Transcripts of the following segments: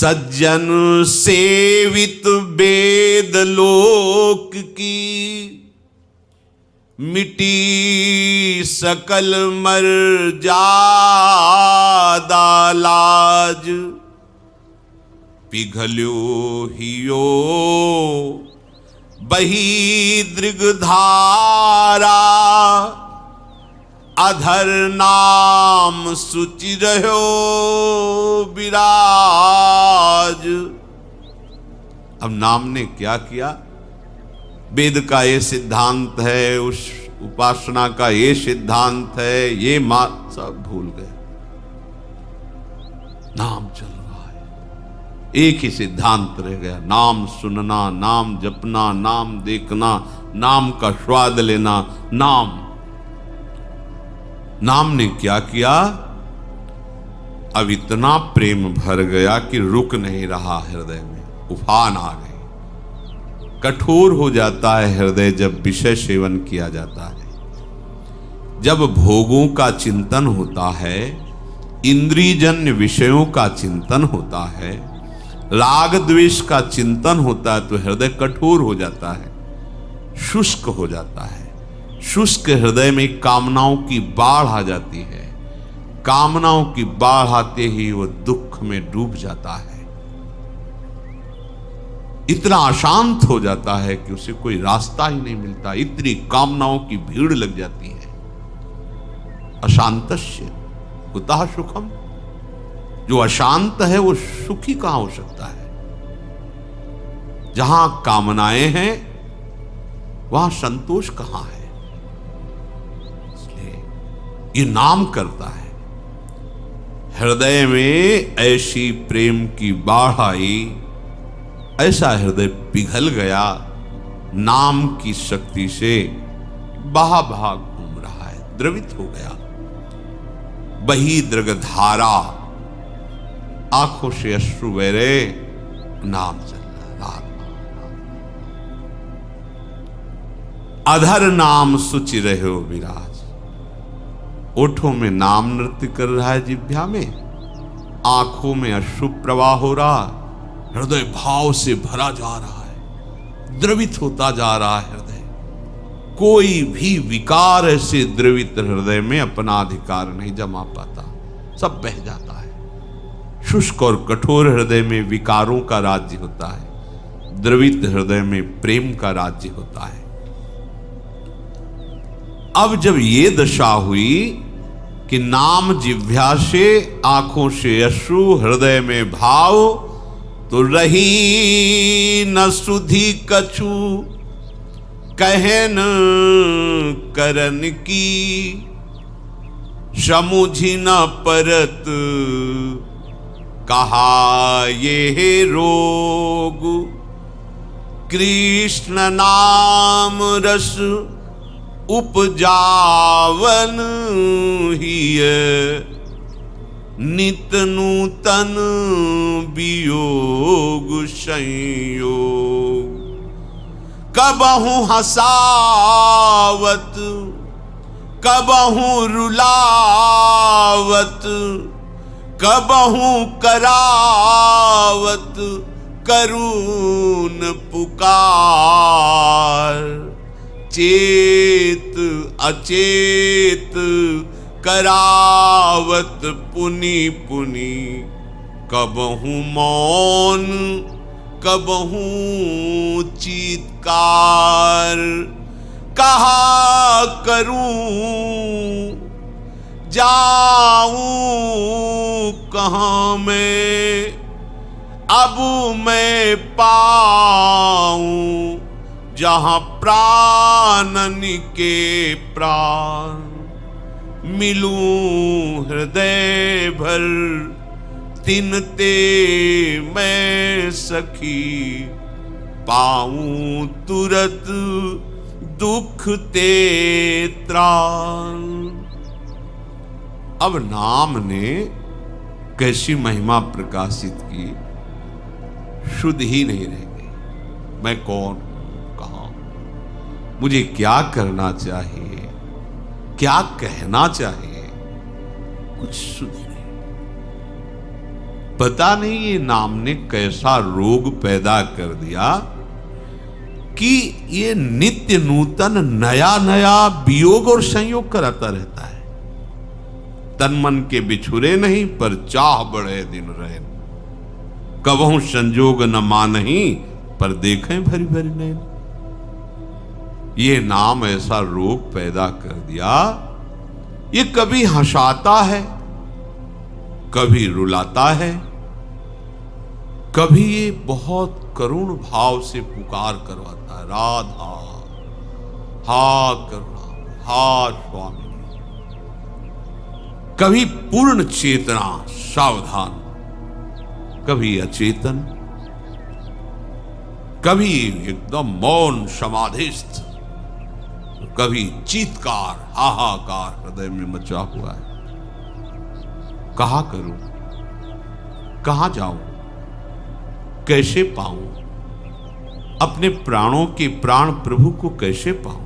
सज्जन सेवित वेद लोक की, मिटी सकल मर्यादा लाज। पिघल्यो हियो बही दृगधारा, अधर नाम सुचि रहो विराज। अब नाम ने क्या किया? वेद का ये सिद्धांत है, उस उपासना का ये सिद्धांत है, ये सब भूल गए। नाम चल रहा है, एक ही सिद्धांत रह गया, नाम सुनना, नाम जपना, नाम देखना, नाम का स्वाद लेना। नाम ने क्या किया? अब इतना प्रेम भर गया कि रुक नहीं रहा हृदय में, उफान आ गई। कठोर हो जाता है हृदय जब विषय सेवन किया जाता है, जब भोगों का चिंतन होता है, इंद्रियजन्य विषयों का चिंतन होता है, राग द्वेष का चिंतन होता है, तो हृदय कठोर हो जाता है, शुष्क हो जाता है। शुष्क हृदय में कामनाओं की बाढ़ आ जाती है। कामनाओं की बाढ़ आते ही वो दुख में डूब जाता है, इतना अशांत हो जाता है कि उसे कोई रास्ता ही नहीं मिलता। इतनी कामनाओं की भीड़ लग जाती है। अशांतस्य कुतः सुखम, जो अशांत है वो सुखी कहां हो सकता है? जहां कामनाएं हैं वहां संतोष कहां है? इसलिए ये नाम करता है। हृदय में ऐसी प्रेम की बाढ़ आई, ऐसा हृदय पिघल गया, नाम की शक्ति से बहा भाग घूम रहा है, द्रवित हो गया। बही दृगधारा, आंखों से अश्रु बह रहे, नाम चल रहा। अधर नाम सुचि रहे हो विराज। ओठों में नाम नृत्य कर रहा है, जिह्वा में, आंखों में अश्रु प्रवाह हो रहा, हृदय भाव से भरा जा रहा है, द्रवित होता जा रहा है हृदय। कोई भी विकार ऐसे द्रवित हृदय में अपना अधिकार नहीं जमा पाता, सब बह जाता है। शुष्क और कठोर हृदय में विकारों का राज्य होता है, द्रवित हृदय में प्रेम का राज्य होता है। अब जब ये दशा हुई कि नाम जिह्वा से, आंखों से अश्रु, हृदय में भाव, तो रही न सुधि कछु कहन करन की। समुझि न परत कहा ये रोग, कृष्ण नाम रस उपजावन हिय, नित नूतन वियोग संयोग। कबहु हसावत, कबहु रुलावत, कबहु करावत करुण पुकार। चेत अचेत करावत पुनि पुनि, कबहु मौन कबहु चीत्कार। कहा करूं जाऊं कहां मैं, अब मैं पाऊं जहां प्राणन के प्राण। मिलूं हृदय भर तिनते मैं सखी, पाऊं तुरत दुख ते त्राण। अब नाम ने कैसी महिमा प्रकाशित की, शुद्ध ही नहीं रह गई। मैं कौन हूं, कहां, मुझे क्या करना चाहिए, क्या कहना चाहिए, कुछ शुद्ध नहीं। पता नहीं ये नाम ने कैसा रोग पैदा कर दिया कि ये नित्य नूतन नया नया वियोग और संयोग कराता रहता है। तन मन के बिछुरे नहीं, पर चाह बढ़े दिन रहे। कबहू संजोग न मानही, पर देखें भरी भरी नैन। ये नाम ऐसा रोग पैदा कर दिया, ये कभी हंसाता है, कभी रुलाता है, कभी ये बहुत करुण भाव से पुकार करवाता है, राधा हा करुणा हा स्वामी। कभी पूर्ण चेतना सावधान, कभी अचेतन, कभी एकदम मौन समाधिस्थ, कभी चीत्कार हाहाकार हृदय में मचा हुआ है। कहां करूं, कहां जाऊं, कैसे पाऊं अपने प्राणों के प्राण प्रभु को, कैसे पाऊं?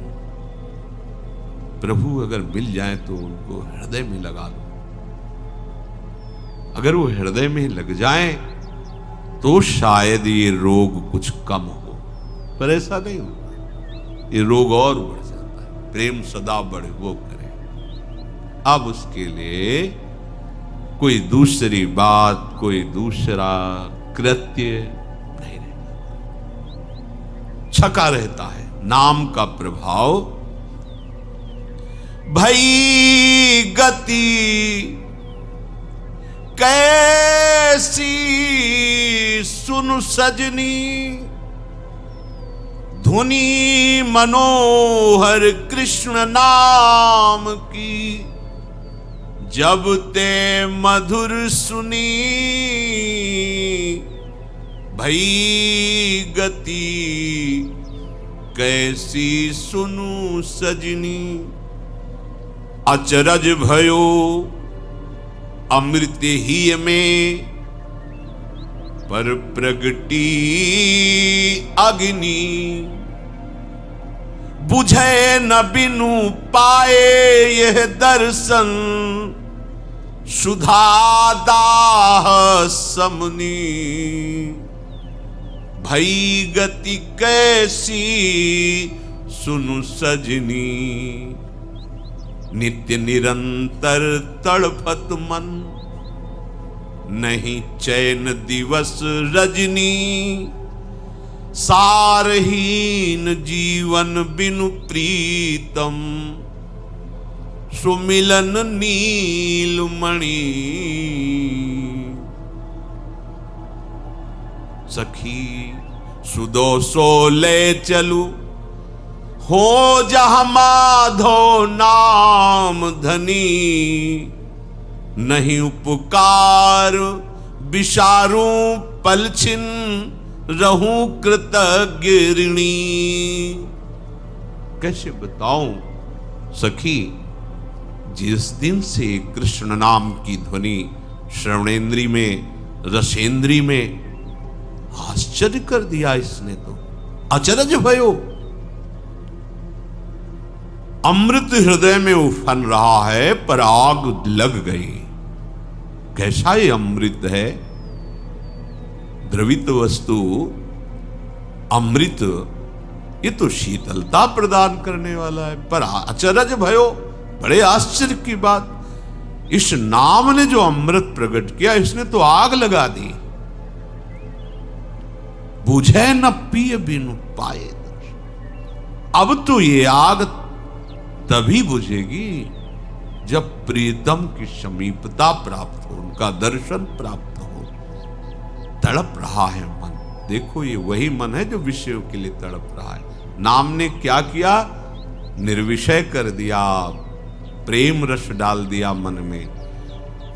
प्रभु अगर मिल जाए तो उनको हृदय में लगा लो। अगर वो हृदय में लग जाए तो शायद ये रोग कुछ कम हो, पर ऐसा नहीं होता, ये रोग और बढ़ जाता है। प्रेम सदा बढ़े वो करे। अब उसके लिए कोई दूसरी बात, कोई दूसरा कृत्य नहीं रहता, छका रहता है नाम का प्रभाव। भई गति कैसी सुन सजनी, धुनी मनोहर कृष्ण नाम की, जब ते मधुर सुनी। भई गति कैसी सुनु सजनी, अचरज भयो अमृत ही में, पर प्रगटी अग्नि, बुझे न बिनु पाए यह दर्शन, सुधा दाह समनी। भई गति कैसी सुनु सजनी, नित्य निरंतर तड़फत मन, नहीं चैन दिवस रजनी। सारहीन जीवन बिनु प्रीतम, सुमिलन नीलमणि। सखी सुदोषो ले चलू, हो जहाँ माधो नाम धनी। नहीं उपकार विसारू पलछिन, रहूं कृतज्ञ ऋणी। कैसे बताऊं सखी, जिस दिन से कृष्ण नाम की ध्वनि श्रवणेन्द्री में, रसेंद्री में, आश्चर्य कर दिया इसने तो। अचरज भयो, अमृत हृदय में उफन रहा है, पर आग लग गई। कैसा ये अमृत है? द्रवित वस्तु अमृत, ये तो शीतलता प्रदान करने वाला है। पर अचरज भयो, बड़े आश्चर्य की बात, इस नाम ने जो अमृत प्रकट किया, इसने तो आग लगा दी। बुझे न पिय बिनु पाए। अब तो ये आग तभी बुझेगी जब प्रीतम की समीपता प्राप्त हो, उनका दर्शन प्राप्त हो। तड़प रहा है मन, देखो ये वही मन है जो विषयों के लिए तड़प रहा है। नाम ने क्या किया? निर्विषय कर दिया, प्रेम रस डाल दिया मन में।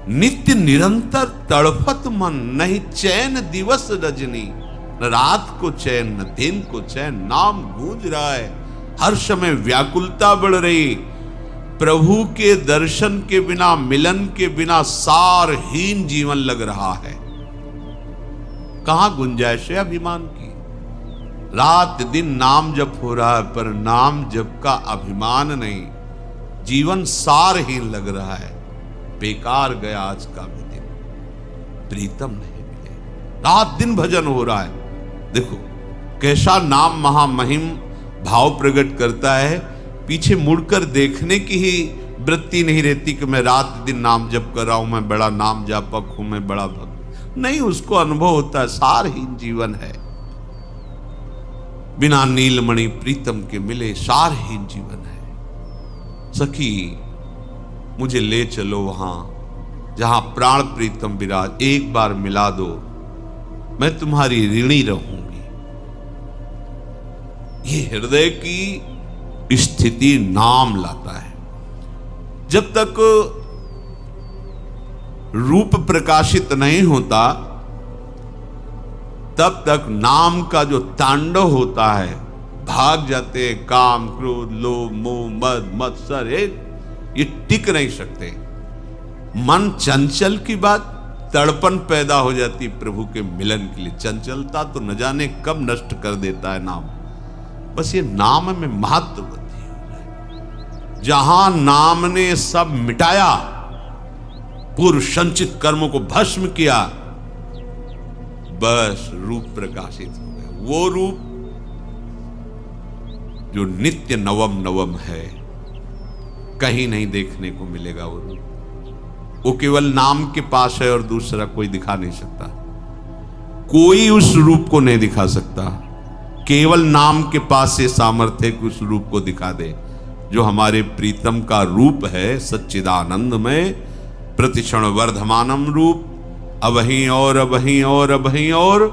नित्य निरंतर तड़फत मन, नहीं चैन दिवस रजनी। न रात को चैन, न दिन को चैन। नाम गूंज रहा है, हर समय व्याकुलता बढ़ रही। प्रभु के दर्शन के बिना, मिलन के बिना सारहीन जीवन लग रहा है। कहां गुंजाइश है अभिमान की? रात दिन नाम जप हो रहा है, पर नाम जप का अभिमान नहीं। जीवन सारहीन लग रहा है। बेकार गया आज का भी दिन। प्रीतम नहीं मिले। रात दिन भजन हो रहा है। देखो कैसा नाम महामहिम भाव प्रकट करता है। पीछे मुड़कर देखने की ही वृत्ति नहीं रहती कि मैं रात दिन नाम जप कर रहा हूं, मैं बड़ा नाम जापक हूं, मैं बड़ा भक्त नहीं। उसको अनुभव होता है सारहीन जीवन है, बिना नीलमणि प्रीतम के मिले सारहीन जीवन है। सखी मुझे ले चलो वहां जहां प्राण प्रीतम विराज, एक बार मिला दो, मैं तुम्हारी ऋणी रहूंगी। ये हृदय की स्थिति नाम लाता है। जब तक रूप प्रकाशित नहीं होता तब तक नाम का जो तांडव होता है, भाग जाते हैं काम क्रोध लोभ मोह मद मत्सर, ये टिक नहीं सकते। मन चंचल की बात, तड़पन पैदा हो जाती प्रभु के मिलन के लिए। चंचलता तो न जाने कब नष्ट कर देता है नाम। बस ये नाम में महत्व बुद्धि हो जाए। जहां नाम ने सब मिटाया, पूर्व संचित कर्मों को भस्म किया, बस रूप प्रकाशित हो गया। वो रूप जो नित्य नवम नवम है, कहीं नहीं देखने को मिलेगा। वो रूप वो केवल नाम के पास है और दूसरा कोई दिखा नहीं सकता। कोई उस रूप को नहीं दिखा सकता। केवल नाम के पास से सामर्थ्य कि उस रूप को दिखा दे जो हमारे प्रीतम का रूप है। सच्चिदानंद में प्रतिक्षण वर्धमानम रूप, अबहीं और अबहीं और अबहीं और,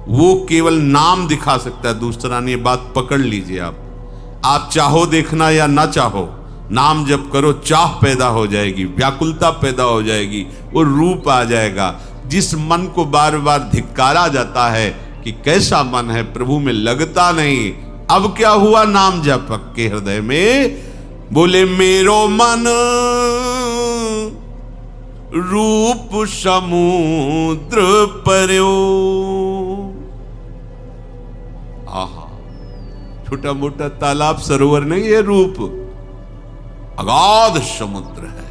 वो केवल नाम दिखा सकता है, दूसरा नहीं। बात पकड़ लीजिए आप चाहो देखना या ना चाहो, नाम जप करो, चाह पैदा हो जाएगी, व्याकुलता पैदा हो जाएगी, वो रूप आ जाएगा। जिस मन को बार बार धिक्कारा जाता है कि कैसा मन है, प्रभु में लगता नहीं, अब क्या हुआ, नाम जपक के हृदय में बोले मेरो मन रूप समुद्र पर्यो। आहा, छोटा मोटा तालाब सरोवर नहीं, ये रूप अगाध समुद्र है,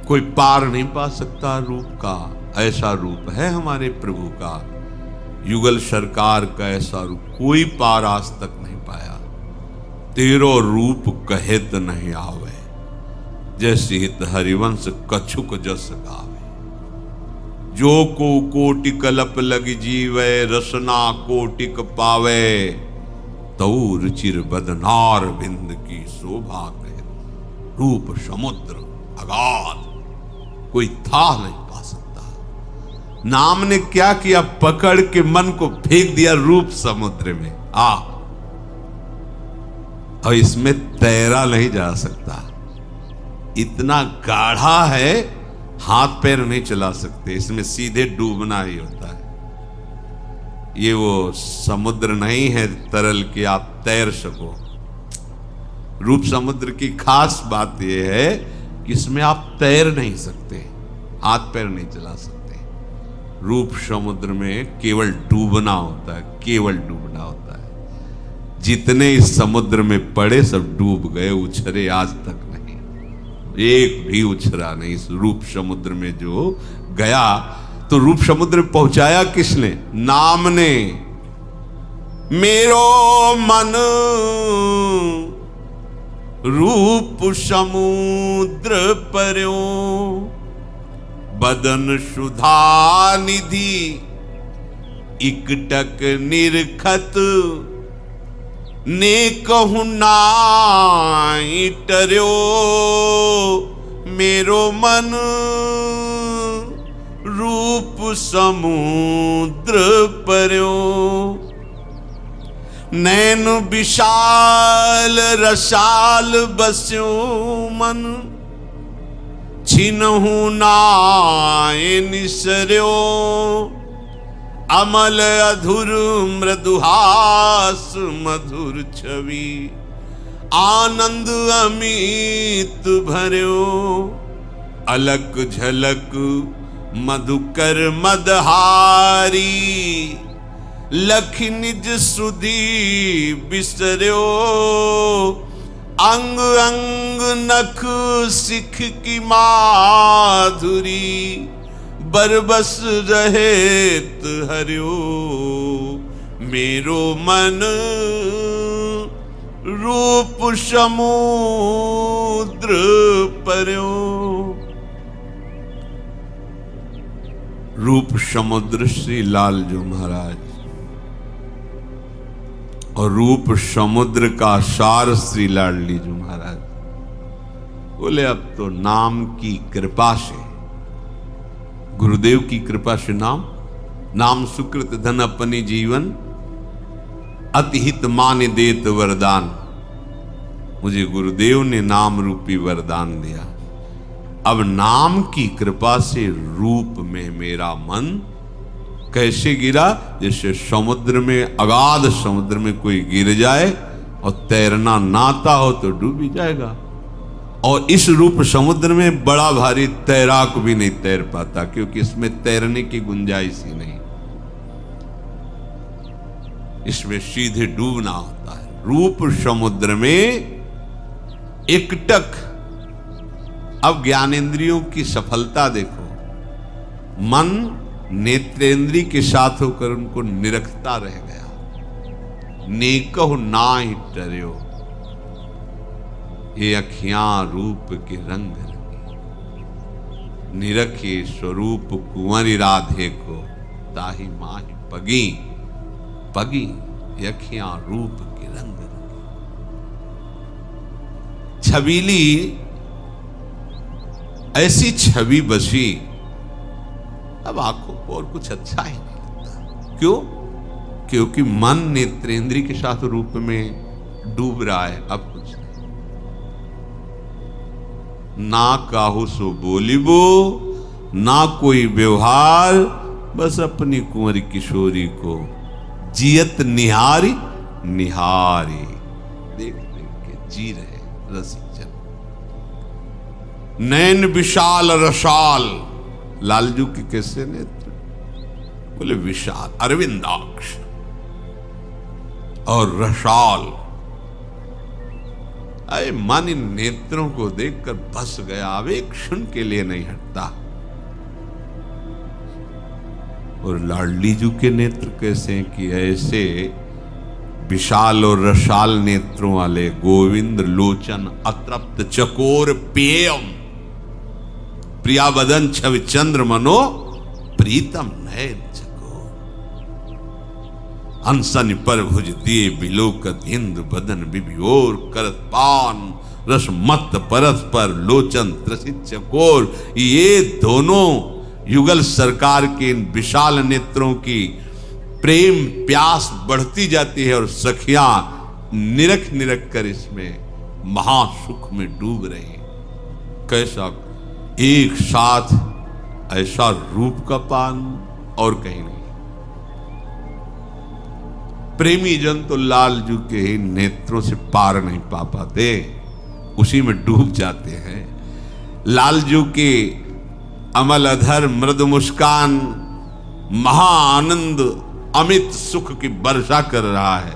कोई पार नहीं पा सकता रूप का। ऐसा रूप है हमारे प्रभु का, युगल सरकार का ऐसा रूप कोई पार आज तक नहीं पाया। तेरो रूप कहेत नहीं आवे, जैसे हित हरिवंश कछुक जस गावे। जो को कोटि कलप लग जीवे, रसना कोटिक पावे, तऊ रुचिर बदनार बिंद की शोभा कहे। रूप समुद्र अगाध, कोई था नहीं पा सकता। नाम ने क्या किया, पकड़ के मन को फेंक दिया रूप समुद्र में। और इसमें तैरा नहीं जा सकता, इतना गाढ़ा है, हाथ पैर नहीं चला सकते, इसमें सीधे डूबना ही होता है। ये वो समुद्र नहीं है तरल कि आप तैर सको। रूप समुद्र की खास बात यह है कि इसमें आप तैर नहीं सकते, हाथ पैर नहीं चला सकते। रूप समुद्र में केवल डूबना होता है, केवल डूबना होता है। जितने इस समुद्र में पड़े सब डूब गए, उछरे आज तक नहीं, एक भी उछरा नहीं। इस रूप समुद्र में जो गया, तो रूप समुद्र में पहुंचाया किसने, नाम ने। मेरो मन रूप समुद्र पर्यो, बदन सुधा निधि इकटक निरखत, ने कहूं नाई टर्यो। मेरो मन रूप समुद्र पर्यो, नैन विशाल रसाल बस्यो मन, छिनहु नाय निसर्यो। अमल अधुर मृदुहास मधुर छवि, आनंद अमित भर्यो। अलक झलक मधुकर मदहारी, लख निज सुधी बिसर्यो। अंग अंग नख सिख की माधुरी, बरबस रहेत हरियो, मेरो मन रूप समुद्र पर्यो। रूप समुद्र श्री लालजू महाराज, और रूप समुद्र का सार श्री लाडलीजू महाराज। बोले अब तो नाम की कृपा से, गुरुदेव की कृपा से, नाम सुकृत धन अपने जीवन, अतिहित माने देत वरदान। मुझे गुरुदेव ने नाम रूपी वरदान दिया। अब नाम की कृपा से रूप में मेरा मन कैसे गिरा, जैसे समुद्र में, अगाध समुद्र में कोई गिर जाए और तैरना ना आता हो तो डूब ही जाएगा। और इस रूप समुद्र में बड़ा भारी तैराक भी नहीं तैर पाता, क्योंकि इसमें तैरने की गुंजाइश ही नहीं, इसमें सीधे डूबना होता है। रूप समुद्र में एकटक। अब ज्ञानेंद्रियों की सफलता देखो, मन नेत्रेंद्री के साथ होकर उनको निरखता रह गया। नेकहु नाहि टर्यो, ये अखियां रूप के रंग रंगी, निरखे स्वरूप कुंवरी राधे को, ताही माही पगी पगी, ये अखियां रूप के रंग रंगी। छबीली ऐसी छवि बसी, अब आंखों को और कुछ अच्छा ही नहीं लगता। क्यों? क्योंकि मन नेत्रेंद्री के साथ रूप में डूब रहा है। अब कुछ नहीं, ना काहू सो बोलिबो, ना कोई व्यवहार, बस अपनी कुंवरी किशोरी को जियत निहारी निहारी, देख देख के जी रहे रसिक जन। नैन विशाल रसाल, लालजू के कैसे नेत्र? बोले विशाल, अरविंदाक्ष, और रसाल। अरे मन इन नेत्रों को देखकर बस गया, अब एक क्षण के लिए नहीं हटता। और लाडलीजू के नेत्र कैसे कि ऐसे विशाल और रसाल नेत्रों वाले, गोविंद लोचन अतृप्त चकोर पेयम, प्रिया बदन छवि चंद्र मनो, प्रीतम नयन चकोर। हंसन पर भुज दिए बिलोकत, हिंदु बदन बिबियोर करत पान, रस मत परस पर लोचन त्रसित चकोर। ये दोनों युगल सरकार के इन विशाल नेत्रों की प्रेम प्यास बढ़ती जाती है, और सखियां निरख निरख कर इसमें महासुख में डूब रही। कैसा एक साथ ऐसा रूप का पान और कहीं नहीं। प्रेमी जन तो लालजू के ही नेत्रों से पार नहीं पा पाते, उसी में डूब जाते हैं। लालजू के अमल अधर मृदु मुस्कान महाआनंद अमित सुख की वर्षा कर रहा है।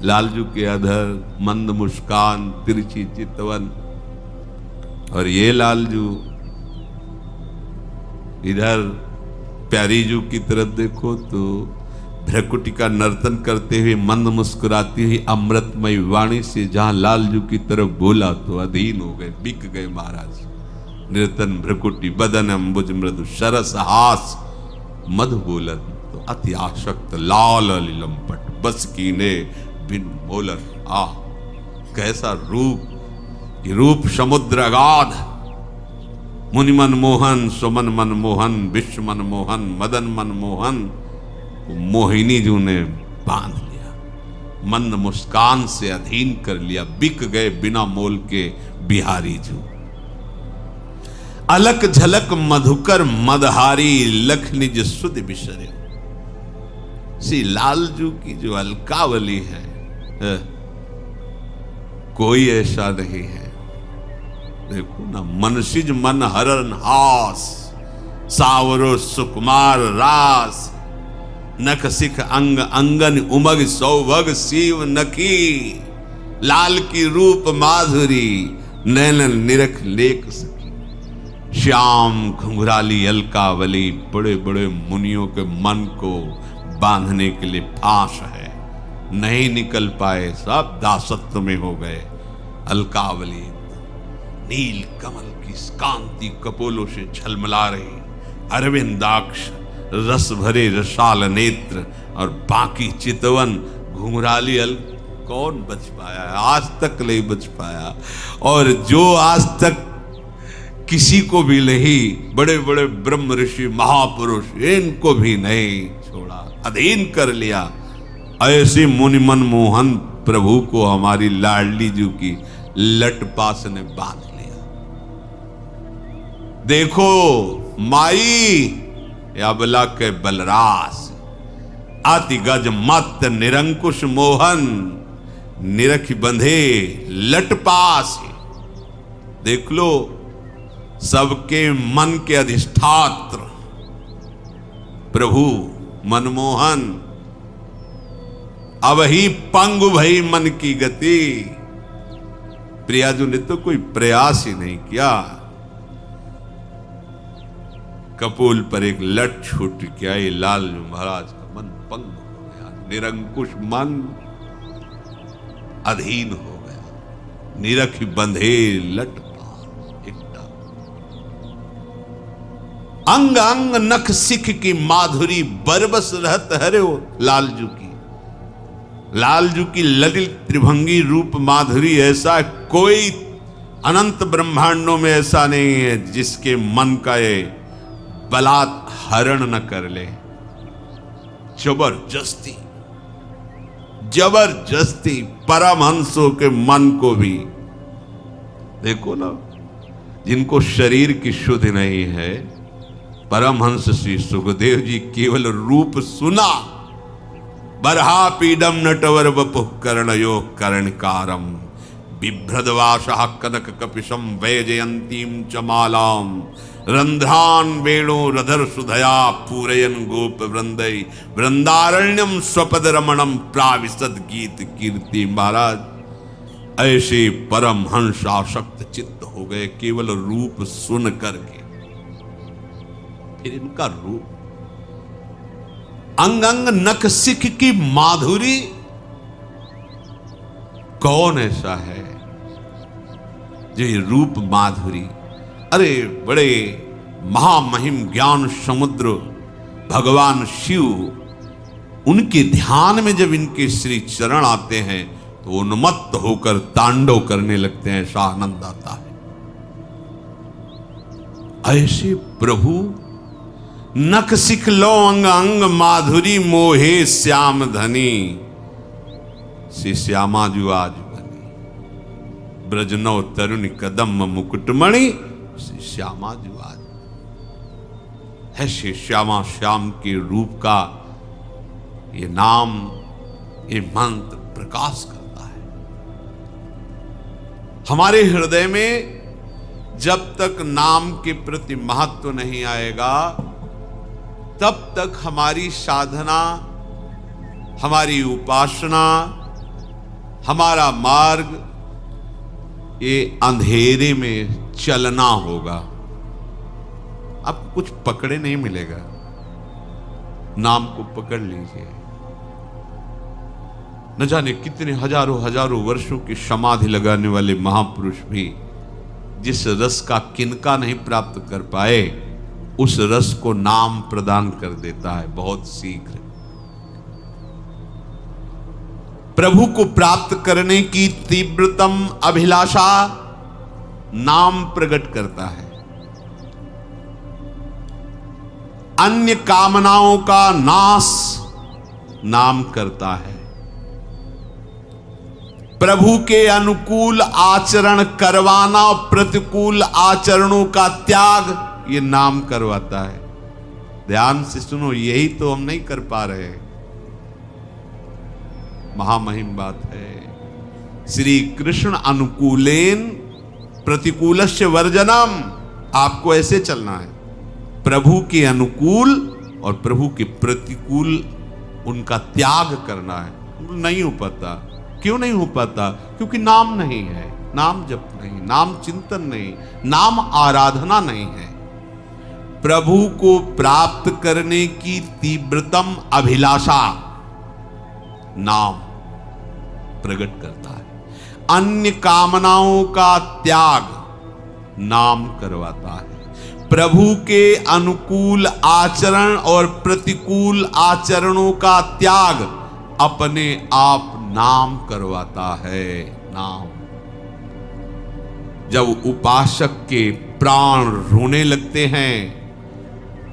लालजू के अधर मंद मुस्कान, तिरछी चितवन, और ये लालजू इधर प्यारीजू की तरफ देखो तो भ्रकुटी का नर्तन करते हुए मंद मुस्कुराती हुई अमृतमय वाणी से जहां लालजू की तरफ बोला तो अधीन हो गए, बिक गए महाराज। निर्तन भ्रकुटी बदन अम्बुज मृदु सरस हास, मधु बोलन तो अति आशक्त लाल लंपट, बस कीने बिन मोलन। आ कैसा रूप, ये रूप समुद्र अगाध। मुनि मन मोहन, सुमन मन मोहन, विश्व मन मोहन, मदन मन मोहन, मोहिनी जू ने बांध लिया, मंद मुस्कान से अधीन कर लिया। बिक गए बिना मोल के बिहारी जू। अलक झलक मधुकर मदहारी, लख निज सुध बिसरे। श्री लालजू की जो अलकावली है, कोई ऐसा नहीं है। देखो ना, मनसिज मन हरन हास, सावरो सुकुमार रास, नख सिख अंग अंगन उमग सौभग शिव नकी। लाल की रूप माधुरी नैनन निरख लेख सकी। श्याम घुंघराली अलकावली बड़े बड़े मुनियों के मन को बांधने के लिए फांस है, नहीं निकल पाए, सब दासत्व में हो गए। अलकावली नील कमल की कांति कपोलों से झलमला रही, अरविंदाक्ष रस भरे रसाल नेत्र और बाकी चितवन घुंघराली कौन बच पाया है? आज तक नहीं बच पाया। और जो आज तक किसी को भी नहीं, बड़े बड़े ब्रह्म ऋषि महापुरुष इनको भी नहीं छोड़ा, अधीन कर लिया। ऐसे मुनि मनमोहन प्रभु को हमारी लाडली जी की लटपास ने बांध लिया। देखो माई अबला के बलरास, अति गज मत निरंकुश मोहन, निरख बंधे लटपास। देख लो सबके मन के अधिष्ठात्र प्रभु मनमोहन, अब ही पंगु भई मन की गति। प्रियाजू ने तो कोई प्रयास ही नहीं किया। कपोल पर एक लट छूट के आई, लालजू महाराज का मन पंग हो गया, निरंकुश मन अधीन हो गया, निरख बंधे लट अंग अंग नख सिख की माधुरी बरबस रहत हरे लालजू की। लालजू की ललित त्रिभंगी रूप माधुरी ऐसा कोई अनंत ब्रह्मांडों में ऐसा नहीं है जिसके मन का ये बलात् हरण न कर ले। जबरदस्ती जबरदस्ती परमहंसों के मन को भी देखो ना, जिनको शरीर की शुद्धि नहीं है। परमहंस श्री सुखदेव जी केवल रूप सुना, बरहा पीडम नटवर वपुः कर्णयो कर्णकारम, बिभ्रदवासः कनक कपिशम वैजयंतीम च मालाम, रंध्रान वेणु रधर सुधया पूरयन गोप वृंदै, वृंदारण्यम स्वपद रमणम प्राविशद गीत कीर्ति। महाराज ऐसे परमहंस आसक्त चित्त हो गए केवल रूप सुन करके। फिर इनका रूप, अंग अंग नख सिख की माधुरी, कौन ऐसा है जो ये रूप माधुरी। अरे बड़े महामहिम ज्ञान समुद्र भगवान शिव, उनके ध्यान में जब इनके श्री चरण आते हैं तो उन्मत्त होकर तांडव करने लगते हैं, ऐसा आनंद आता है। ऐसे प्रभु नख सिख लो अंग अंग माधुरी, मोहे श्याम धनी, श्री श्यामा जू आज बनी, ब्रजनौ तरुण कदम मुकुटमणि, श्री श्यामा जू आज है। श्री श्यामा श्याम के रूप का ये नाम, ये मंत्र प्रकाश करता है हमारे हृदय में। जब तक नाम के प्रति महत्व नहीं आएगा तब तक हमारी साधना, हमारी उपासना, हमारा मार्ग ये अंधेरे में चलना होगा। आपको कुछ पकड़े नहीं मिलेगा। नाम को पकड़ लीजिए। न जाने कितने हजारों हजारों वर्षों की समाधि लगाने वाले महापुरुष भी जिस रस का किनका नहीं प्राप्त कर पाए, उस रस को नाम प्रदान कर देता है बहुत शीघ्र। प्रभु को प्राप्त करने की तीव्रतम अभिलाषा नाम प्रकट करता है। अन्य कामनाओं का नाश नाम करता है। प्रभु के अनुकूल आचरण करवाना और प्रतिकूल आचरणों का त्याग ये नाम करवाता है। ध्यान से सुनो, यही तो हम नहीं कर पा रहे। महामहिम बात है। श्री कृष्ण अनुकूलेन प्रतिकूलस्य वर्जनम, आपको ऐसे चलना है। प्रभु के अनुकूल और प्रभु के प्रतिकूल उनका त्याग करना है। नहीं हो पाता। क्यों नहीं हो पाता? क्योंकि नाम नहीं है, नाम जप नहीं, नाम चिंतन नहीं, नाम आराधना नहीं है। प्रभु को प्राप्त करने की तीव्रतम अभिलाषा नाम प्रकट करता है। अन्य कामनाओं का त्याग नाम करवाता है। प्रभु के अनुकूल आचरण और प्रतिकूल आचरणों का त्याग अपने आप नाम करवाता है। नाम। जब उपासक के प्राण रोने लगते हैं,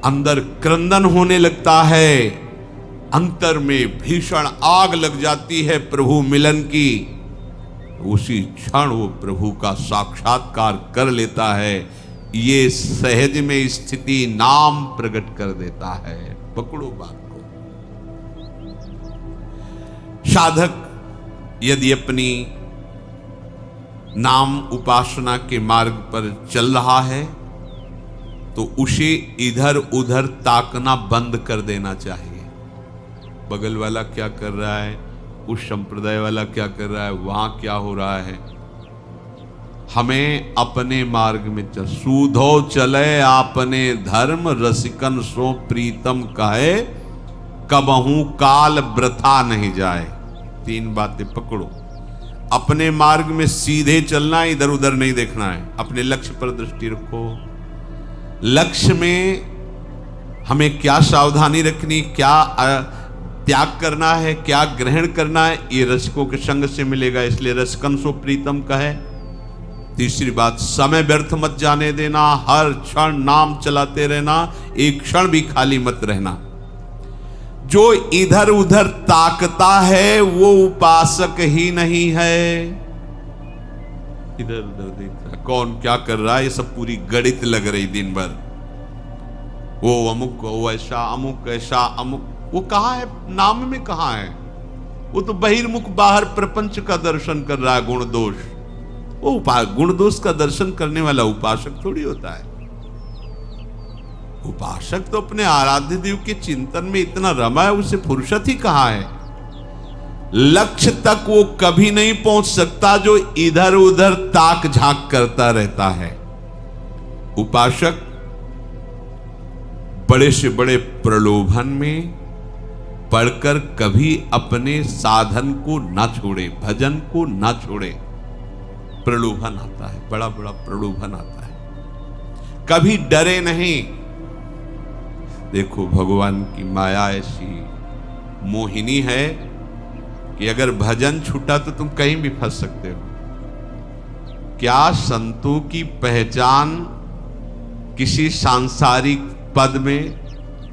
अंदर क्रंदन होने लगता है, अंतर में भीषण आग लग जाती है प्रभु मिलन की, उसी क्षण वो प्रभु का साक्षात्कार कर लेता है। ये सहज में स्थिति नाम प्रकट कर देता है। पकड़ो बात को। साधक यदि अपनी नाम उपासना के मार्ग पर चल रहा है तो उसे इधर उधर ताकना बंद कर देना चाहिए। बगल वाला क्या कर रहा है, उस संप्रदाय वाला क्या कर रहा है, वहां क्या हो रहा है। हमें अपने मार्ग में चल। सूधो चले आपने धर्म, रसिकन सो प्रीतम कहे, कबहू काल वृथा नहीं जाए। 3 बातें पकड़ो। अपने मार्ग में सीधे चलना, इधर उधर नहीं देखना है। अपने लक्ष्य पर दृष्टि रखो। लक्ष्य में हमें क्या सावधानी रखनी, क्या त्याग करना है, क्या ग्रहण करना है, ये रसिकों के संग से मिलेगा। इसलिए रसिकन सो प्रीतम कहे। तीसरी बात, समय व्यर्थ मत जाने देना। हर क्षण नाम चलाते रहना, एक क्षण भी खाली मत रहना। जो इधर उधर ताकता है वो उपासक ही नहीं है। इधर उधर देख रहा है, कौन क्या कर रहा है, ये सब पूरी गणित लग रही दिन भर। वो अमुक, वो ऐसा, अमुक ऐसा, अमुक। वो कहाँ है? नाम में कहाँ है? वो तो बहिर्मुख बाहर प्रपंच का दर्शन कर रहा है, गुण दोष। वो गुण दोष का दर्शन करने वाला उपासक थोड़ी होता है। उपासक तो अपने आराध्य देव के चिंतन में इतना रमा है, उसे फुर्सत ही कहां है। लक्ष्य तक वो कभी नहीं पहुंच सकता जो इधर उधर ताक झांक करता रहता है। उपासक बड़े से बड़े प्रलोभन में पढ़कर कभी अपने साधन को ना छोड़े, भजन को ना छोड़े। प्रलोभन आता है, बड़ा बड़ा प्रलोभन आता है, कभी डरे नहीं। देखो भगवान की माया ऐसी मोहिनी है कि अगर भजन छूटा तो तुम कहीं भी फंस सकते हो। क्या संतों की पहचान किसी सांसारिक पद में,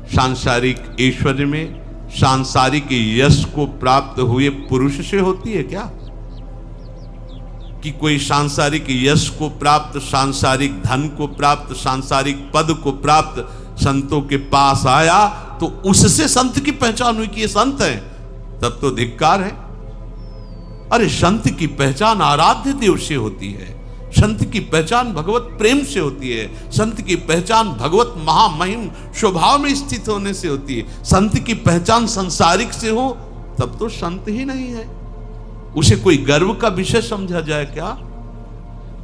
सांसारिक ऐश्वर्य में, सांसारिक यश को प्राप्त हुए पुरुष से होती है क्या? कि कोई सांसारिक यश को प्राप्त, सांसारिक धन को प्राप्त, सांसारिक पद को प्राप्त संतों के पास आया तो उससे संत की पहचान हुई कि ये संत है? तब तो धिक्कार है। अरे संत की पहचान आराध्य देव से होती है, संत की पहचान भगवत प्रेम से होती है, संत की पहचान भगवत महामहिम स्वभाव में स्थित होने से होती है। संत की पहचान संसारिक से हो तब तो संत ही नहीं है। उसे कोई गर्व का विषय समझा जाए क्या?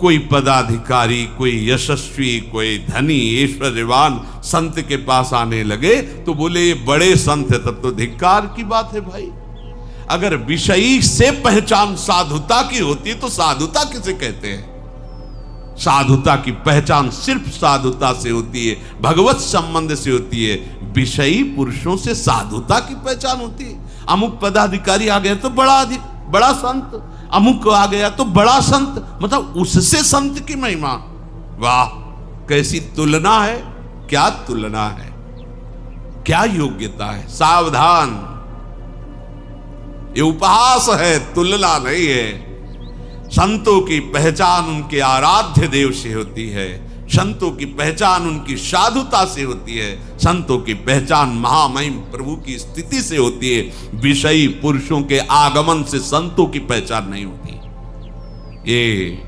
कोई पदाधिकारी, कोई यशस्वी, कोई धनी, ऐश्वर्यवान संत के पास आने लगे तो बोले ये बड़े संत है, तब तो धिक्कार की बात है भाई। अगर विषयी से पहचान साधुता की होती तो साधुता किसे कहते हैं? साधुता की पहचान सिर्फ साधुता से होती है, भगवत संबंध से होती है। विषयी पुरुषों से साधुता की पहचान होती है। अमुक पदाधिकारी आ गया तो बड़ा संत, अमुक आ गया तो बड़ा संत, मतलब उससे संत की महिमा। वाह, कैसी तुलना है! क्या तुलना है, क्या योग्यता है! सावधान, ये उपहास है, तुलना नहीं है। संतों की पहचान उनके आराध्य देव से होती है, संतों की पहचान उनकी साधुता से होती है, संतों की पहचान महामहिम प्रभु की स्थिति से होती है। विषयी पुरुषों के आगमन से संतों की पहचान नहीं होती। ये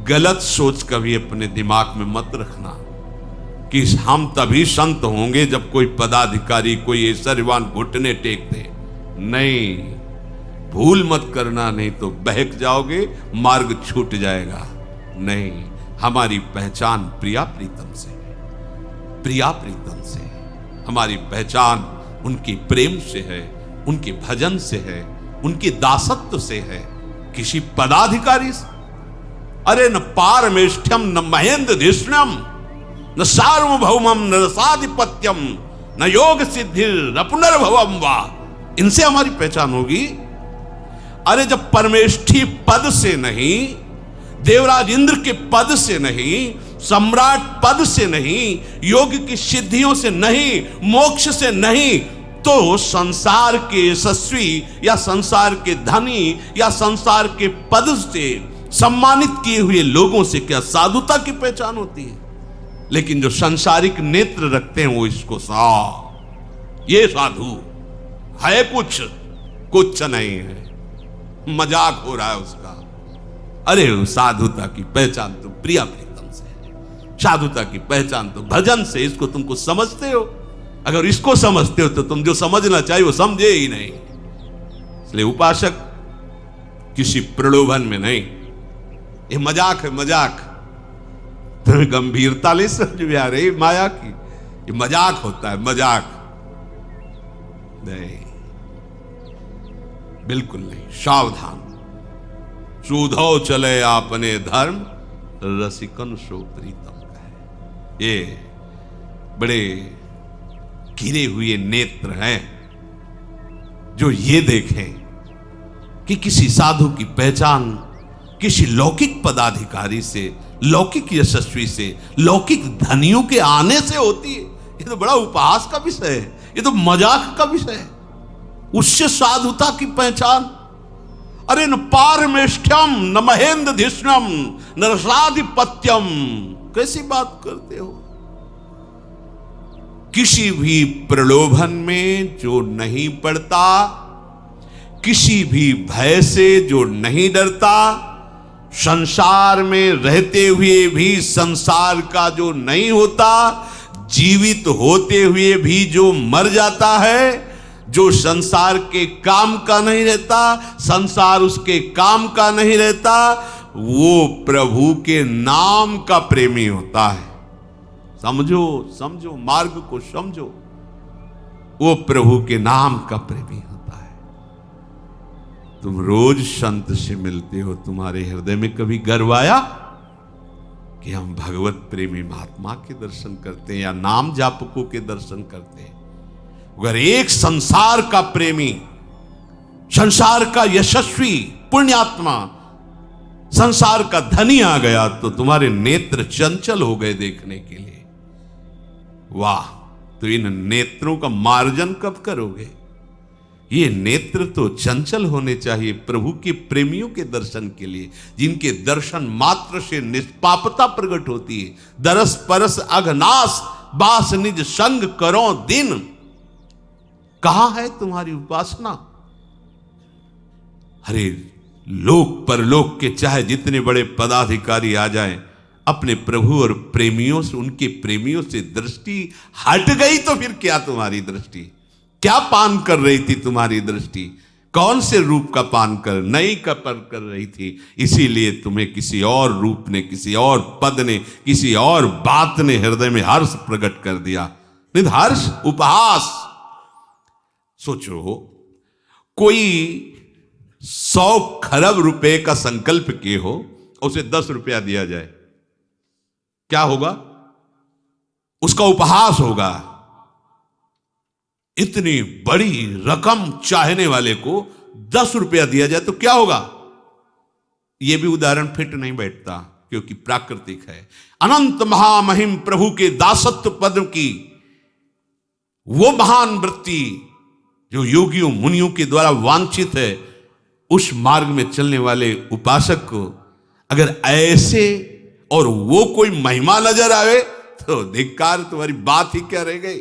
गलत सोच कभी अपने दिमाग में मत रखना कि हम तभी संत होंगे जब कोई पदाधिकारी, कोई ऐश्वर्यवान घुटने टेक दे। नहीं, भूल मत करना, नहीं तो बहक जाओगे, मार्ग छूट जाएगा। नहीं, हमारी पहचान प्रिया प्रीतम से है, प्रिया प्रीतम से है। हमारी पहचान उनके प्रेम से है, उनके भजन से है, उनके दासत्व से है, किसी पदाधिकारी से। अरे न पारमेष्ठ्यम न महेंद्र धिष्ण्यम न सार्वभौमम न रसाधिपत्यम न योग सिद्धि न पुनर्भवम वा, इनसे हमारी पहचान होगी। अरे जब परमेष्ठी पद से नहीं, देवराज इंद्र के पद से नहीं, सम्राट पद से नहीं, योग की सिद्धियों से नहीं, मोक्ष से नहीं, तो संसार के यशस्वी या संसार के धनी या संसार के पद से सम्मानित किए हुए लोगों से क्या साधुता की पहचान होती है? लेकिन जो संसारिक नेत्र रखते हैं वो इसको ये साधु है, कुछ नहीं है, मजाक हो रहा है उसका। अरे साधुता की पहचान तो प्रिया प्रीतम से है, साधुता की पहचान तो भजन से। इसको तुमको समझते हो? अगर इसको समझते हो तो तुम जो समझना चाहिए वो समझे ही नहीं। इसलिए उपासक किसी प्रलोभन में नहीं, ये मजाक है, मजाक। तुम्हें गंभीरता नहीं समझ में आ रही माया की? ये मजाक होता है, मजाक नहीं, बिल्कुल नहीं। सावधान, सुधो चले आपने धर्म, रसिकन सो प्रीतम का है। ये बड़े गिरे हुए नेत्र हैं जो ये देखें कि किसी साधु की पहचान किसी लौकिक पदाधिकारी से, लौकिक यशस्वी से, लौकिक धनियों के आने से होती है। ये तो बड़ा उपहास का विषय है, ये तो मजाक का विषय है। उससे साधुता की पहचान? अरे न पारमेष्ठ्यम न महेंद्र धिष्ण्यम न रसाधिपत्यम, कैसी बात करते हो? किसी भी प्रलोभन में जो नहीं पड़ता, किसी भी भय से जो नहीं डरता, संसार में रहते हुए भी संसार का जो नहीं होता, जीवित होते हुए भी जो मर जाता है, जो संसार के काम का नहीं रहता, संसार उसके काम का नहीं रहता, वो प्रभु के नाम का प्रेमी होता है। समझो, समझो, मार्ग को समझो। वो प्रभु के नाम का प्रेमी होता है। तुम रोज संत से मिलते हो, तुम्हारे हृदय में कभी गर्व आया कि हम भगवत प्रेमी महात्मा के दर्शन करते हैं या नाम जापकों के दर्शन करते हैं? अगर एक संसार का प्रेमी, संसार का यशस्वी पुण्यात्मा, संसार का धनी आ गया तो तुम्हारे नेत्र चंचल हो गए देखने के लिए। वाह, तो इन नेत्रों का मार्जन कब करोगे? ये नेत्र तो चंचल होने चाहिए प्रभु के प्रेमियों के दर्शन के लिए, जिनके दर्शन मात्र से निष्पापता प्रकट होती है। दरस परस अघनाश बास निज संग करो दिन। कहां है तुम्हारी उपासना? अरे लोक परलोक के चाहे जितने बड़े पदाधिकारी आ जाएं, अपने प्रभु और प्रेमियों से, उनके प्रेमियों से दृष्टि हट गई तो फिर क्या तुम्हारी दृष्टि? क्या पान कर रही थी तुम्हारी दृष्टि? कौन से रूप का पान कर नहीं का पान कर रही थी? इसीलिए तुम्हें किसी और रूप ने, किसी और पद ने, किसी और बात ने हृदय में हर्ष प्रकट कर दिया। नहीं हर्ष, उपहास। सोचो, कोई 100 खरब रुपए का संकल्प किए हो, उसे 10 रुपया दिया जाए, क्या होगा? उसका उपहास होगा। इतनी बड़ी रकम चाहने वाले को 10 रुपया दिया जाए तो क्या होगा? यह भी उदाहरण फिट नहीं बैठता क्योंकि प्राकृतिक है। अनंत महामहिम प्रभु के दासत्व पद की वो महान वृत्ति जो योगियों मुनियों के द्वारा वांछित है, उस मार्ग में चलने वाले उपासक को अगर ऐसे और वो कोई महिमा नजर आवे तो धिक्कार, तुम्हारी बात ही क्या रह गई?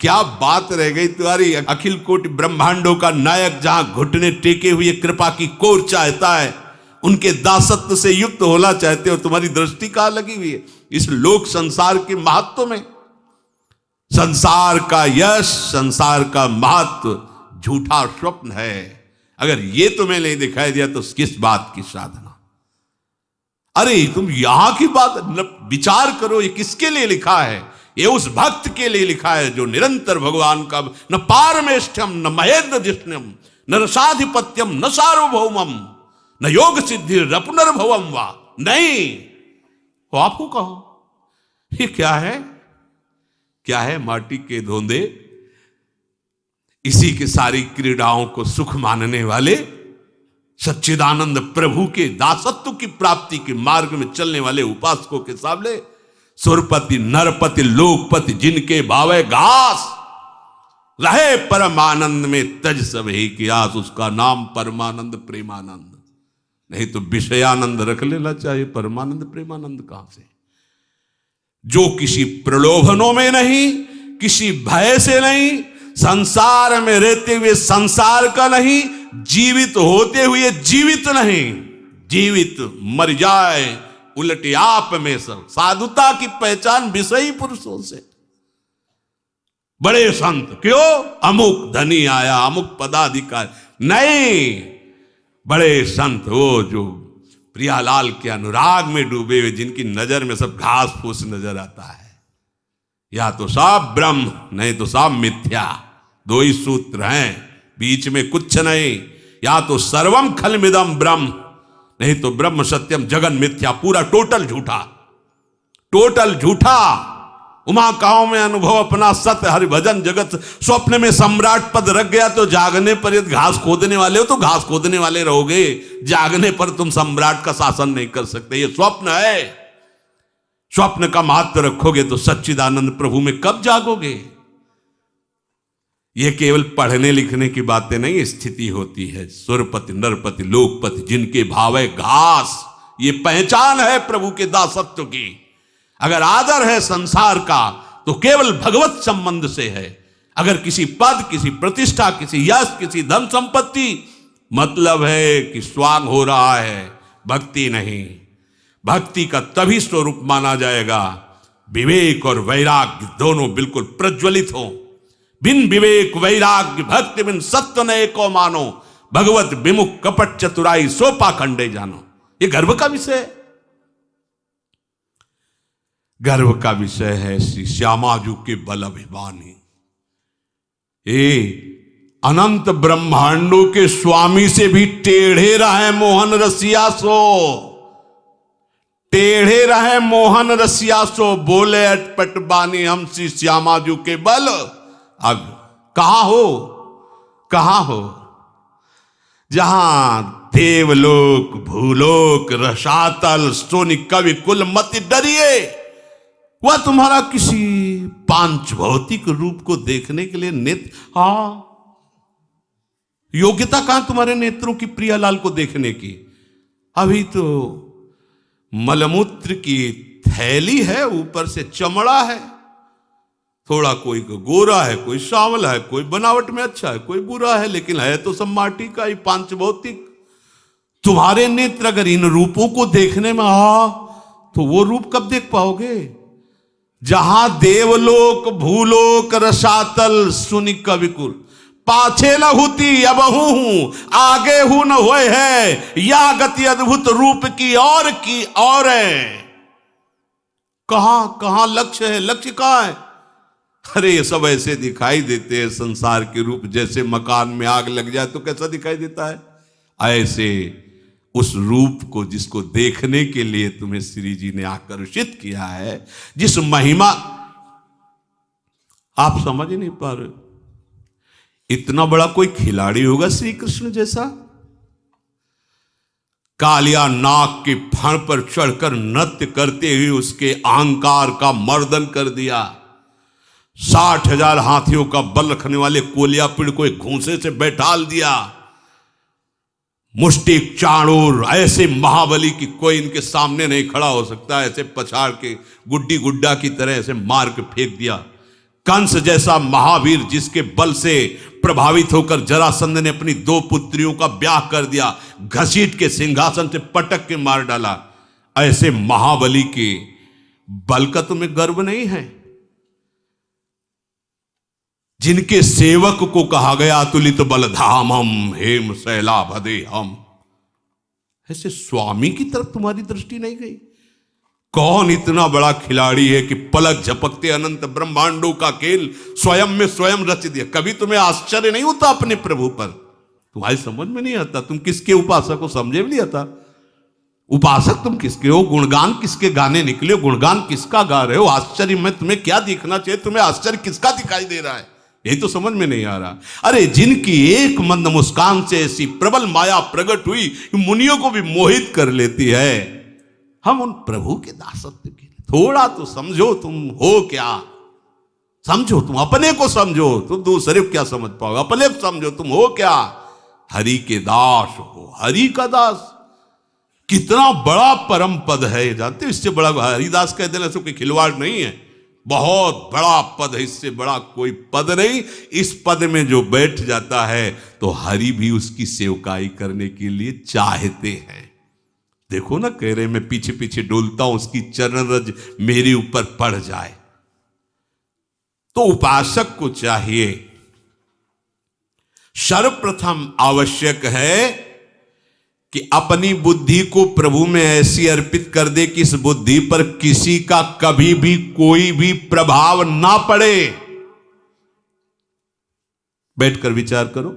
क्या बात रह गई तुम्हारी? अखिल कोटि ब्रह्मांडों का नायक जहां घुटने टेके हुए कृपा की कोर चाहता है, उनके दासत्व से युक्त होना चाहते हो, तुम्हारी दृष्टि कहां लगी हुई है? इस लोक संसार के महत्व में। संसार का यश, संसार का महत्व झूठा स्वप्न है। अगर ये तुम्हें नहीं दिखाई दिया तो किस बात की साधना? अरे तुम यहां की बात विचार करो, ये किसके लिए लिखा है? ये उस भक्त के लिए लिखा है जो निरंतर भगवान का न पारमेष्ठ्यम न महेंद्र जिष्ण्यम न रसाधिपत्यम न सार्वभौमम न योग सिद्धि रपुनर्भवम वा। नहीं, तो आपको कहो ये क्या है? क्या है? माटी के धोंदे, इसी के सारी क्रीड़ाओं को सुख मानने वाले, सच्चिदानंद प्रभु के दासत्व की प्राप्ति के मार्ग में चलने वाले उपासकों के सामने सुरपति नरपति लोकपति जिनके भावे घास रहे परमानंद में तज सब ही कियास, उसका नाम परमानंद प्रेमानंद। नहीं तो विषयानंद रख लेना चाहिए, परमानंद प्रेमानंद कहां से? जो किसी प्रलोभनों में नहीं, किसी भय से नहीं, संसार में रहते हुए संसार का नहीं, जीवित होते हुए जीवित नहीं, जीवित मर जाए उलटे आप में सब। साधुता की पहचान विषयी पुरुषों से। बड़े संत क्यों? अमुक धनी आया, अमुक पदाधिकारी नहीं, बड़े संत वो जो प्रियालाल के अनुराग में डूबे हुए, जिनकी नजर में सब घास फूस नजर आता है। या तो सब ब्रह्म, नहीं तो सब मिथ्या। दो ही सूत्र हैं, बीच में कुछ नहीं। या तो सर्वम खलमिदम ब्रह्म, नहीं तो ब्रह्म सत्यम जगन मिथ्या। पूरा टोटल झूठा, टोटल झूठा। उमा काओ में अनुभव अपना सत्य हरिभजन जगत। स्वप्न में सम्राट पद रख गया तो जागने पर यदि घास खोदने वाले हो तो घास खोदने वाले रहोगे, जागने पर तुम सम्राट का शासन नहीं कर सकते। ये स्वप्न है। स्वप्न का महत्व रखोगे तो सच्चिदानंद प्रभु में कब जागोगे? ये केवल पढ़ने लिखने की बातें नहीं, स्थिति होती है। सुरपति नरपति लोकपति जिनके भावे घास, ये पहचान है प्रभु के दासत्व की। अगर आदर है संसार का तो केवल भगवत संबंध से है। अगर किसी पद, किसी प्रतिष्ठा, किसी यश, किसी धन संपत्ति, मतलब है कि स्वांग हो रहा है, भक्ति नहीं। भक्ति का तभी स्वरूप माना जाएगा विवेक और वैराग्य दोनों बिल्कुल प्रज्वलित हो। बिन विवेक वैराग्य भक्ति बिन सत्य न एको मानो, भगवत विमुख कपट चतुराई सो पाखंडे जानो। ये गर्व का विषय है, गर्व का विषय है। श्री श्यामाजू के बल अभिमानी, ये अनंत ब्रह्मांडों के स्वामी से भी टेढ़े रहे मोहन रसिया सो, टेढ़े रहे मोहन रसिया सो। बोले अटपट बानी हम श्री श्यामाजू के बल। अब कहां हो, कहां हो? जहां देवलोक भूलोक रसातल सोनि कवि कुल मति डरिए, वह तुम्हारा किसी पांच भौतिक रूप को देखने के लिए नेत्र, हाँ, योग्यता कहां तुम्हारे नेत्रों की प्रियालाल को देखने की? अभी तो मलमूत्र की थैली है, ऊपर से चमड़ा है। थोड़ा कोई गोरा है, कोई सांवला है, कोई बनावट में अच्छा है, कोई बुरा है, लेकिन है तो सब माटी का ही पांच भौतिक। तुम्हारे नेत्र अगर इन रूपों को देखने में तो वो रूप कब देख पाओगे? जहां देवलोक भूलोक रसातल सुनि कविकुल, पाछे न हुती अब हूं आगे हूं न होए है, या गति अद्भुत रूप की और है। कहां कहां लक्ष्य है? लक्ष्य कहां है? अरे ये सब ऐसे दिखाई देते हैं संसार के रूप, जैसे मकान में आग लग जाए तो कैसा दिखाई देता है, ऐसे उस रूप को जिसको देखने के लिए तुम्हें श्री जी ने आकर्षित किया है, जिस महिमा आप समझ नहीं पा रहे। इतना बड़ा कोई खिलाड़ी होगा श्री कृष्ण जैसा? कालिया नाग के फण पर चढ़कर नृत्य करते हुए उसके अहंकार का मर्दन कर दिया। 60,000 हाथियों का बल रखने वाले कोलिया पिड़ को एक घूंसे से बैठाल दिया। मुष्टिक चाणूर ऐसे महाबली की कोई इनके सामने नहीं खड़ा हो सकता, ऐसे पछाड़ के गुड्डी गुड्डा की तरह ऐसे मार के फेंक दिया। कंस जैसा महावीर जिसके बल से प्रभावित होकर जरासंध ने अपनी 2 पुत्रियों का ब्याह कर दिया, घसीट के सिंहासन से पटक के मार डाला। ऐसे महाबली के बल का तुम्हें गर्व नहीं है? जिनके सेवक को कहा गया तुलित बलधामम हेम शैलाभदे हम, ऐसे स्वामी की तरफ तुम्हारी दृष्टि नहीं गई? कौन इतना बड़ा खिलाड़ी है कि पलक झपकते अनंत ब्रह्मांडों का खेल स्वयं में स्वयं रच दिया? कभी तुम्हें आश्चर्य नहीं होता अपने प्रभु पर? तुम्हारी समझ में नहीं आता, तुम किसके उपासक हो समझे भी नहीं आता। उपासक तुम किसके हो? गुणगान किसके गाने निकले हो? गुणगान किसका गा रहे हो? आश्चर्य में तुम्हें क्या दिखना चाहिए? तुम्हें आश्चर्य किसका दिखाई दे रहा है? यही तो समझ में नहीं आ रहा। अरे जिनकी एक मंद मुस्कान से ऐसी प्रबल माया प्रकट हुई कि मुनियों को भी मोहित कर लेती है, हम उन प्रभु के दासत्व के लिए थोड़ा तो समझो तुम हो क्या। समझो, तुम अपने को समझो, तुम दूसरे को क्या समझ पाओगे? अपने को समझो, तुम हो क्या? हरि के दास हो, हरि का दास। कितना बड़ा परम पद है, जानते हो? इससे बड़ा हरिदास कह देना कोई खिलवाड़ नहीं है, बहुत बड़ा पद है, इससे बड़ा कोई पद नहीं। इस पद में जो बैठ जाता है तो हरि भी उसकी सेवकाई करने के लिए चाहते हैं। देखो ना, कह रहे मैं पीछे पीछे डोलता हूं, उसकी चरण रज मेरे ऊपर पड़ जाए। तो उपासक को चाहिए, सर्वप्रथम आवश्यक है कि अपनी बुद्धि को प्रभु में ऐसी अर्पित कर दे कि इस बुद्धि पर किसी का कभी भी कोई भी प्रभाव ना पड़े। बैठकर विचार करो,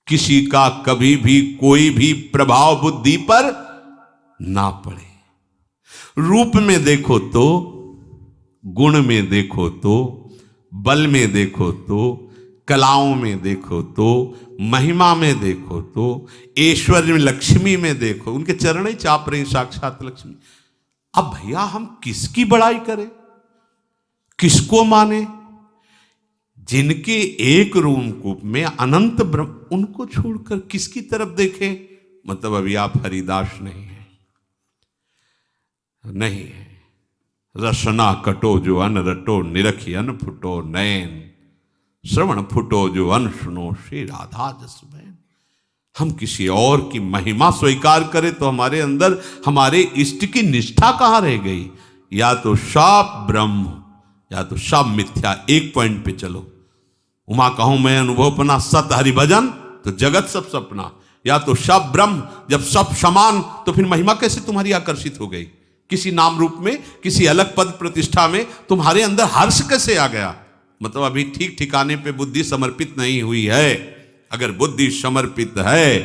किसी का कभी भी कोई भी प्रभाव बुद्धि पर ना पड़े। रूप में देखो तो, गुण में देखो तो, बल में देखो तो, कलाओं में देखो तो, महिमा में देखो तो, ऐश्वर्य में, लक्ष्मी में देखो, उनके चरण ही चाप रही साक्षात लक्ष्मी। अब भैया हम किसकी बड़ाई करें, किसको माने? जिनके एक रूप में अनंत ब्रह्म, उनको छोड़कर किसकी तरफ देखें? मतलब अभी आप हरिदास नहीं है, नहीं है। रसना कटो जो अन रटो, निरखी अन फुटो नैन, श्रवण फुटो जो अन सुनो, श्री राधा जस बैन। हम किसी और की महिमा स्वीकार करें तो हमारे अंदर हमारे इष्ट की निष्ठा कहां रह गई? या तो सब ब्रह्म या तो सब मिथ्या। एक पॉइंट पे चलो, उमा कहूं मैं अनुभवपना सत हरिभजन, तो जगत सब सपना। या तो सब ब्रह्म, जब सब समान तो फिर महिमा कैसे तुम्हारी आकर्षित हो गई? किसी नाम रूप में, किसी अलग पद प्रतिष्ठा में तुम्हारे अंदर हर्ष कैसे आ गया? मतलब अभी ठीक ठिकाने पे बुद्धि समर्पित नहीं हुई है। अगर बुद्धि समर्पित है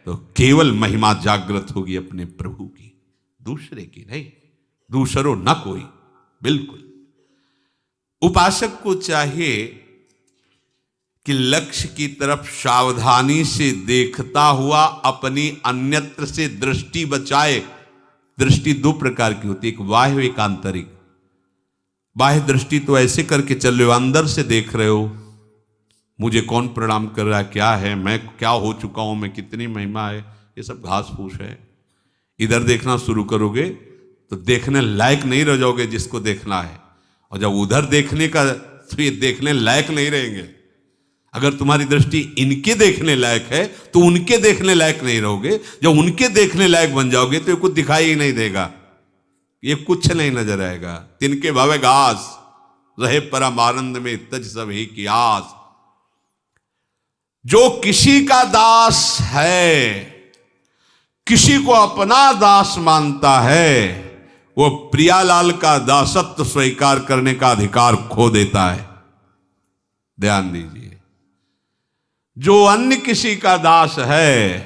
तो केवल महिमा जागृत होगी अपने प्रभु की, दूसरे की नहीं, दूसरो न कोई। बिल्कुल उपासक को चाहिए कि लक्ष्य की तरफ सावधानी से देखता हुआ अपनी अन्यत्र से दृष्टि बचाए। दृष्टि दो प्रकार की होती है, एक बाह्य एक आंतरिक। बाह्य दृष्टि तो ऐसे करके चल रहे हो, अंदर से देख रहे हो मुझे कौन प्रणाम कर रहा है, क्या है, मैं क्या हो चुका हूं, मैं कितनी महिमा है, ये सब घास फूस है। इधर देखना शुरू करोगे तो देखने लायक नहीं रह जाओगे जिसको देखना है, और जब उधर देखने का तो ये देखने लायक नहीं रहेंगे। अगर तुम्हारी दृष्टि इनके देखने लायक है तो उनके देखने लायक नहीं रहोगे। जब उनके देखने लायक बन जाओगे तो ये कुछ दिखाई ही नहीं देगा, ये कुछ नहीं नजर आएगा। तिनके भवे घास रहे परम आनंद में, तज सब ही की आस। जो किसी का दास है, किसी को अपना दास मानता है, वो प्रियालाल का दासत्व स्वीकार करने का अधिकार खो देता है। ध्यान दीजिए, जो अन्य किसी का दास है,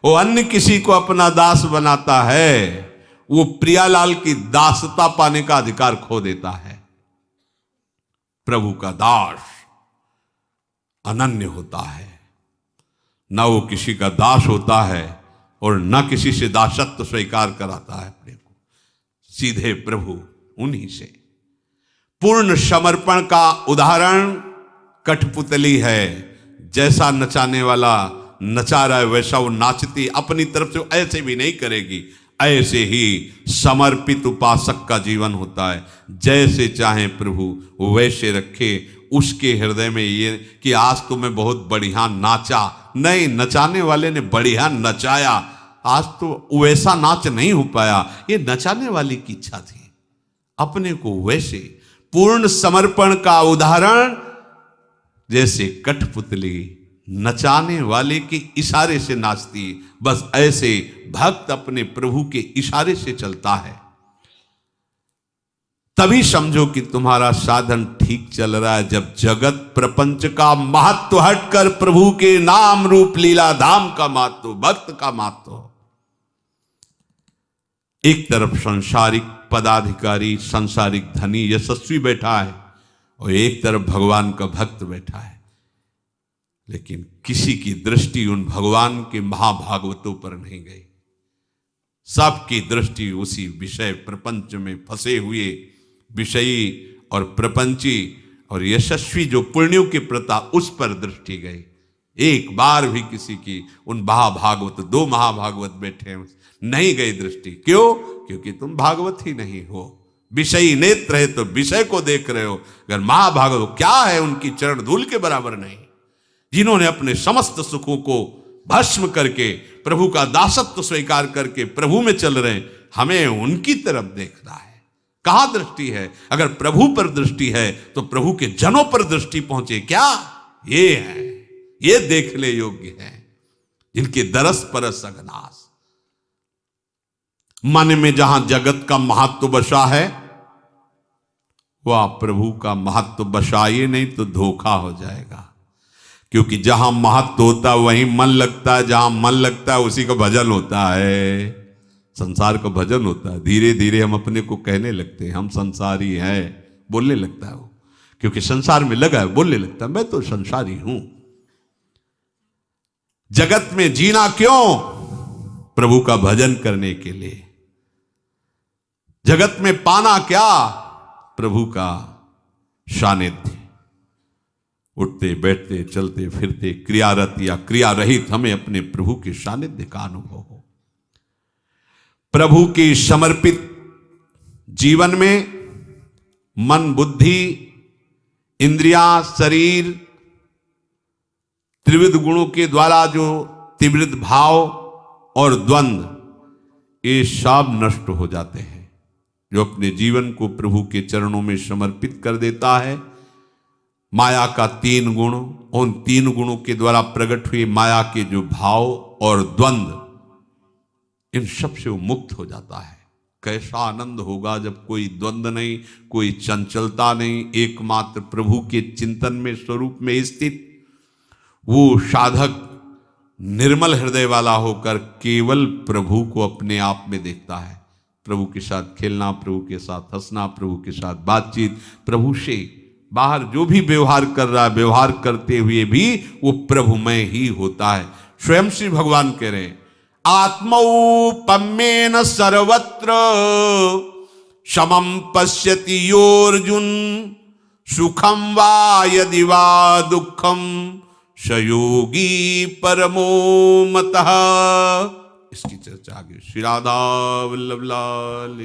वो अन्य किसी को अपना दास बनाता है, वो प्रियालाल की दासता पाने का अधिकार खो देता है। प्रभु का दास अनन्य होता है, ना वो किसी का दास होता है और ना किसी से दासत्व स्वीकार कराता है अपने को, सीधे प्रभु उन्हीं से। पूर्ण समर्पण का उदाहरण कठपुतली है। जैसा नचाने वाला नचा रहा है वैसा वो नाचती, अपनी तरफ से ऐसे भी नहीं करेगी। ऐसे ही समर्पित उपासक का जीवन होता है। जैसे चाहे प्रभु वैसे रखे। उसके हृदय में ये कि आज तो मैं बहुत बढ़िया नाचा, नहीं, नचाने वाले ने बढ़िया नचाया, आज तो वैसा नाच नहीं हो पाया, ये नचाने वाले की इच्छा थी। अपने को वैसे पूर्ण समर्पण का उदाहरण जैसे कठपुतली नचाने वाले के इशारे से नाचती, बस ऐसे भक्त अपने प्रभु के इशारे से चलता है। तभी समझो कि तुम्हारा साधन ठीक चल रहा है, जब जगत प्रपंच का महत्व हटकर प्रभु के नाम रूप लीला धाम का महत्व, भक्त का महत्व। एक तरफ सांसारिक पदाधिकारी, सांसारिक धनी यशस्वी बैठा है और एक तरफ भगवान का भक्त बैठा है, लेकिन किसी की दृष्टि उन भगवान के महाभागवतों पर नहीं गई। सबकी दृष्टि उसी विषय प्रपंच में फंसे हुए विषयी और प्रपंची और यशस्वी जो पुण्यों के प्रता, उस पर दृष्टि गई। एक बार भी किसी की उन महाभागवत, 2 महाभागवत बैठे हैं, नहीं गई दृष्टि। क्यों? क्योंकि तुम भागवत ही नहीं हो। विषयी नेत्र है तो विषय को देख रहे हो। अगर महाभागवत क्या है, उनकी चरण धूल के बराबर नहीं, जिन्होंने अपने समस्त सुखों को भस्म करके प्रभु का दासत्व स्वीकार करके प्रभु में चल रहे हैं। हमें उनकी तरफ देखना है। कहां दृष्टि है? अगर प्रभु पर दृष्टि है तो प्रभु के जनों पर दृष्टि पहुंचे क्या? ये है, ये देखने योग्य है, जिनके दरस परस अगनास। मन में जहां जगत का महत्व बसा है, वह प्रभु का महत्व बसाइए नहीं तो धोखा हो जाएगा। क्योंकि जहां महत्व होता है वहीं मन लगता है, जहां मन लगता है उसी का भजन होता है। संसार का भजन होता है। धीरे धीरे हम अपने को कहने लगते हैं हम संसारी हैं, बोलने लगता है वो, क्योंकि संसार में लगा है, बोलने लगता है मैं तो संसारी हूं। जगत में जीना क्यों? प्रभु का भजन करने के लिए। जगत में पाना क्या? प्रभु का सानिध्य। उठते बैठते चलते फिरते क्रियारत या क्रिया रहित हमें अपने प्रभु के सानिध्य का अनुभव हो। प्रभु के समर्पित जीवन में मन, बुद्धि, इंद्रियां, शरीर, त्रिविध गुणों के द्वारा जो त्रिविध भाव और द्वंद्व, ये सब नष्ट हो जाते हैं। जो अपने जीवन को प्रभु के चरणों में समर्पित कर देता है, माया का 3 गुण, उन 3 गुणों के द्वारा प्रकट हुए माया के जो भाव और द्वंद्व, इन सब से वो मुक्त हो जाता है। कैसा आनंद होगा जब कोई द्वंद्व नहीं, कोई चंचलता नहीं, एकमात्र प्रभु के चिंतन में, स्वरूप में स्थित वो साधक निर्मल हृदय वाला होकर केवल प्रभु को अपने आप में देखता है। प्रभु के साथ खेलना, प्रभु के साथ हंसना, प्रभु के साथ बातचीत, प्रभु से बाहर जो भी व्यवहार कर रहा है, व्यवहार करते हुए भी वो प्रभुमय ही होता है। स्वयं श्री भगवान कह रहे हैं आत्मौपम्येन सर्वत्र समं पश्यति योर्जुन सुखम वा यदि वा दुखम स योगी परमो मतः। इसकी चर्चा आगे। श्री राधा वल्लभ लाल।